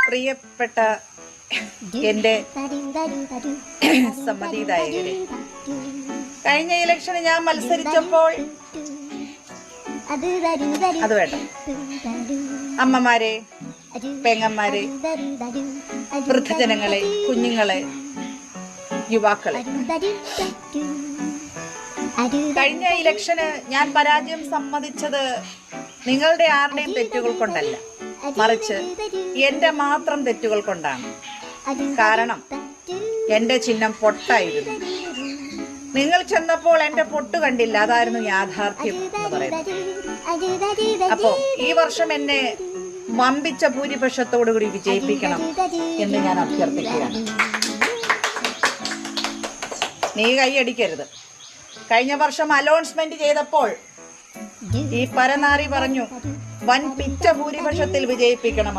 പ്രിയപ്പെട്ട എൻ്റെ സമ്മതിദായകരെ, കഴിഞ്ഞ ഇലക്ഷന് ഞാൻ മത്സരിച്ചപ്പോൾ അത് വേണ്ട, അമ്മമാരെ, പെങ്ങന്മാരെ, വൃദ്ധജനങ്ങളെ, കുഞ്ഞുങ്ങളെ, യുവാക്കളെ, കഴിഞ്ഞ ഇലക്ഷന് ഞാൻ പരാജയം സമ്മതിച്ചത് നിങ്ങളുടെ ആരുടെയും തെറ്റുകൾ കൊണ്ടല്ല, മറിച്ച് എൻ്റെ മാത്രം തെറ്റുകൾ കൊണ്ടാണ്. കാരണം എൻ്റെ ചിഹ്നം പൊട്ടായിരുന്നു. നിങ്ങൾ ചെന്നപ്പോൾ എൻ്റെ പൊട്ട് കണ്ടില്ല, അതായിരുന്നു യാഥാർത്ഥ്യം എന്ന് പറയുന്നത്. അപ്പോൾ ഈ വർഷം എന്നെ വമ്പിച്ച ഭൂരിപക്ഷത്തോടു കൂടി വിജയിപ്പിക്കണം എന്ന് ഞാൻ അഭ്യർത്ഥിക്കുകയാണ്. നീ കൈയടിക്കരുത്. കഴിഞ്ഞ വർഷം അലോൺസ്മെന്റ് ചെയ്തപ്പോൾ ഈ പരനാറി പറഞ്ഞു വൻ പിച്ച ഭൂരിപക്ഷത്തിൽ വിജയിപ്പിക്കണമെന്ന്.